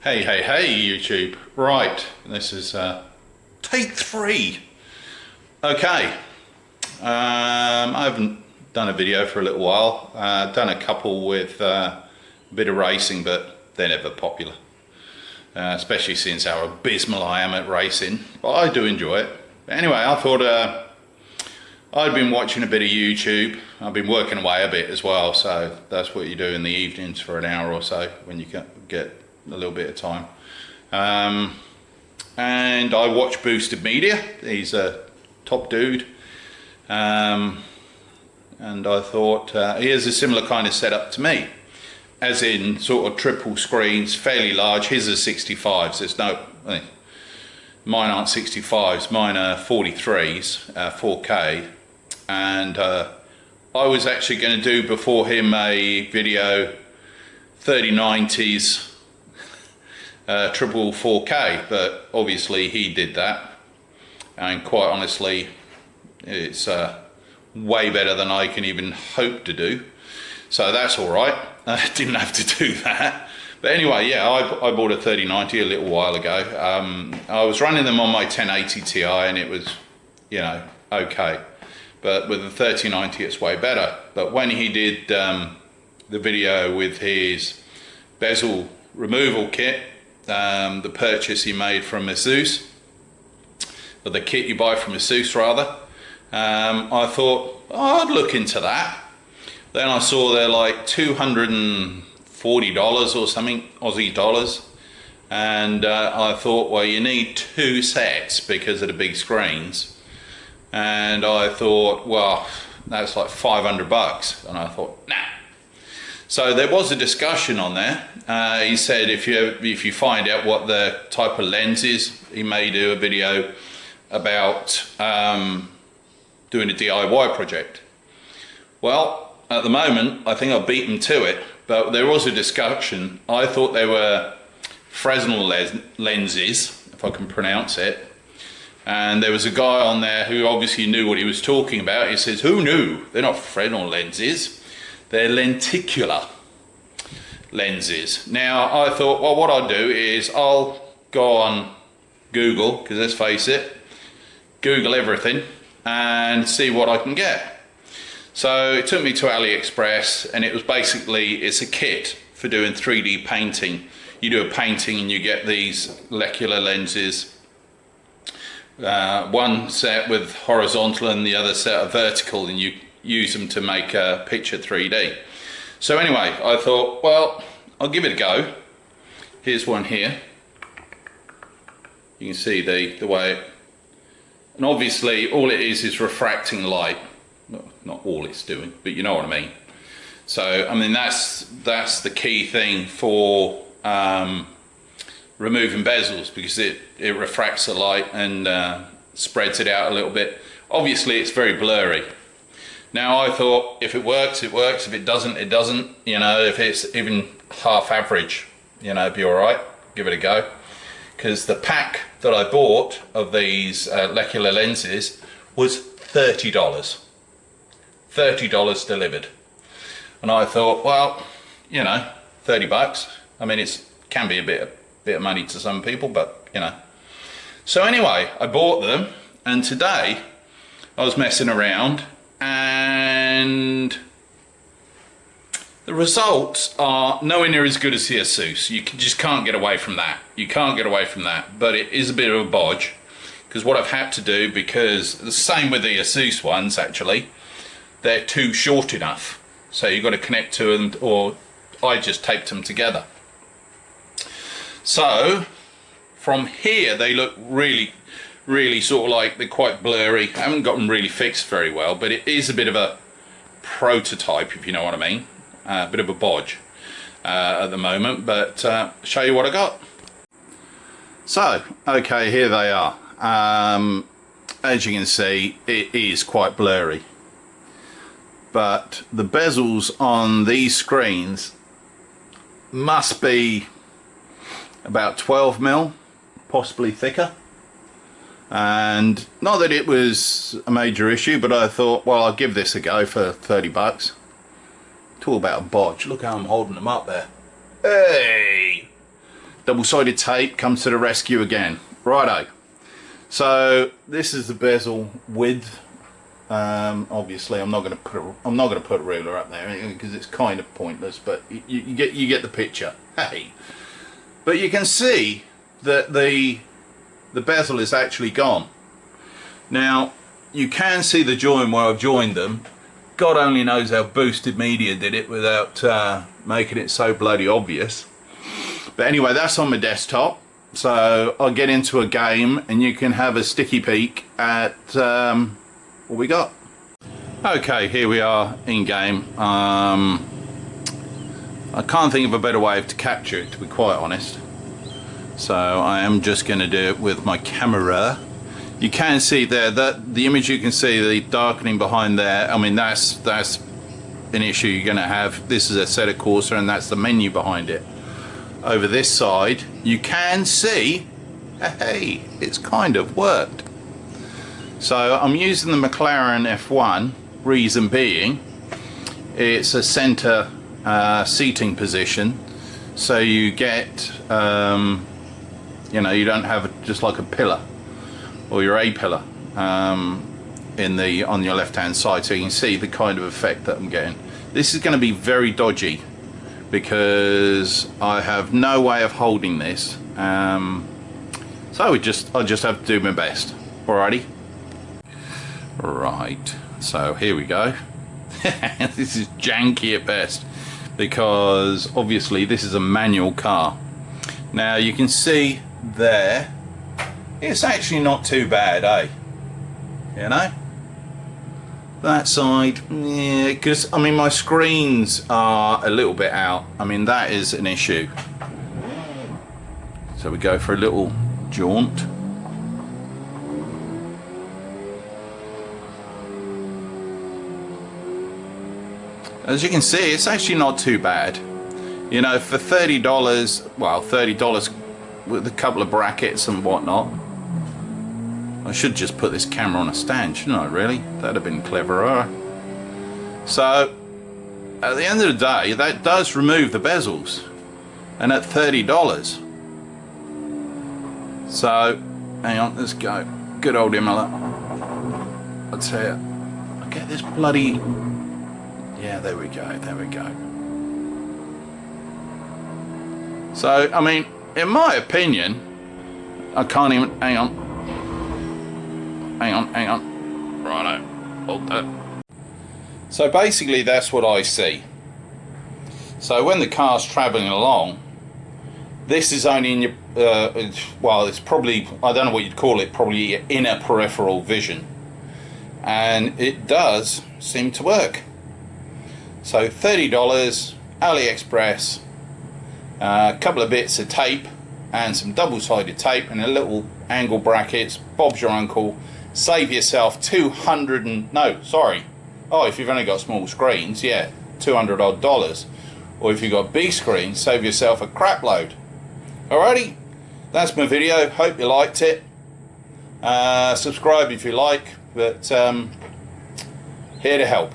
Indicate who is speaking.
Speaker 1: Hey, YouTube. Right, this is take 3. Okay, I haven't done a video for a little while. Done a couple with a bit of racing, but they're never popular. Especially since how abysmal I am at racing. But I do enjoy it. But anyway, I thought I'd been watching a bit of YouTube. I've been working away a bit as well, so that's what you do in the evenings for an hour or so when you get a little bit of time. And I watch Boosted Media. He's a top dude. And I thought he has a similar kind of setup to me, as in sort of triple screens, fairly large. His are 65s. There's no, mine aren't 65s. Mine are 43s, 4K. And I was actually going to do before him a video 3090s triple 4K, but obviously he did that, and quite honestly it's way better than I can even hope to do, so that's alright. I didn't have to do that. But anyway, yeah, I bought a 3090 a little while ago. I was running them on my 1080 Ti and it was, you know, okay, but with the 3090 it's way better. But when he did the video with his bezel removal kit, the purchase he made from Bezels, or the kit you buy from Bezels rather, I thought, oh, I'd look into that. Then I saw they're like $240 or something, Aussie dollars, and I thought, well, you need 2 sets because of the big screens, and I thought, well, that's like $500, and I thought, nah. So there was a discussion on there. He said if you find out what the type of lens is, he may do a video about doing a DIY project. Well, at the moment, I think I've beat him to it, but there was a discussion. I thought they were Fresnel lenses, if I can pronounce it. And there was a guy on there who obviously knew what he was talking about. He says, who knew? They're not Fresnel lenses. They're lenticular lenses. Now I thought, well, what I'll do is I'll go on Google, because let's face it, Google everything and see what I can get. So it took me to AliExpress, and it was basically, it's a kit for doing 3D painting. You do a painting and you get these lecular lenses, one set with horizontal and the other set of vertical, and you use them to make a picture 3D. So anyway, I thought, well, I'll give it a go. Here's one here. You can see the way it, and obviously all it is refracting light. Well, not all it's doing, but you know what I mean. So I mean that's the key thing for removing bezels, because it refracts the light and spreads it out a little bit. Obviously it's very blurry. Now I thought, if it works, it works. If it doesn't, it doesn't. You know, if it's even half average, you know, it'd be all right. Give it a go. Because the pack that I bought of these lecular lenses was $30. $30 delivered. And I thought, well, you know, 30 bucks. I mean, it can be a bit of money to some people, but you know. So anyway, I bought them, and today I was messing around, and the results are nowhere near as good as the Asus. You just can't get away from that. You can't get away from that. But it is a bit of a bodge, because what I've had to do, because the same with the Asus ones actually, they're too short enough. So you've got to connect to them, or I just taped them together. So from here they look really sort of like they're quite blurry. I haven't got them really fixed very well, but it is a bit of a prototype, if you know what I mean. A bit of a bodge at the moment, but show you what I got. So okay, here they are. As you can see, it is quite blurry, but the bezels on these screens must be about 12mm, possibly thicker. And not that it was a major issue, but I thought, well, I'll give this a go for 30 bucks. Talk about a bodge. Look how I'm holding them up there. Hey! double-sided tape comes to the rescue again. Righto. So this is the bezel width. Obviously, I'm not going to put a ruler up there because it's kind of pointless. But you get the picture. Hey, but you can see that the bezel is actually gone. Now you can see the join where I've joined them. God only knows how Boosted Media did it without making it so bloody obvious. But anyway, that's on my desktop. So I'll get into a game and you can have a sticky peek at what we got. Okay, here we are in game. I can't think of a better way to capture it, to be quite honest. So I am just going to do it with my camera. You can see there that the image, you can see the darkening behind there. I mean, that's an issue you're going to have. This is a set of cursor and that's the menu behind it. Over this side you can see, hey, it's kind of worked. So I'm using the McLaren F1, reason being it's a center seating position, so you get you know, you don't have just like a pillar or your A-pillar on your left hand side, so you can see the kind of effect that I'm getting. This is going to be very dodgy because I have no way of holding this, so I'll just have to do my best. Alrighty. Right, so here we go. This is janky at best because obviously this is a manual car. Now you can see there, it's actually not too bad, eh? You know, that side, yeah, because I mean my screens are a little bit out. I mean, that is an issue. So we go for a little jaunt. As you can see, it's actually not too bad. You know, for $30, well, $30 with a couple of brackets and whatnot. I should just put this camera on a stand, shouldn't I, really? That'd have been cleverer. So, at the end of the day, that does remove the bezels. And at $30. So, hang on, let's go. Good old Imola. Let's hear it. I'll get this bloody... Yeah, there we go, there we go. So, I mean, in my opinion, I can't even... Hang on. Hang on. Righto. Hold that. So basically that's what I see. So when the car's travelling along, this is only in your... well, it's probably... I don't know what you'd call it. Probably your inner peripheral vision. And it does seem to work. So $30, AliExpress, a couple of bits of tape and some double-sided tape and a little angle brackets. Bob's your uncle. Save yourself oh, if you've only got small screens, yeah, $200 odd. Or if you've got big screens, save yourself a crap load. Alrighty, that's my video. Hope you liked it. Subscribe if you like, but here to help.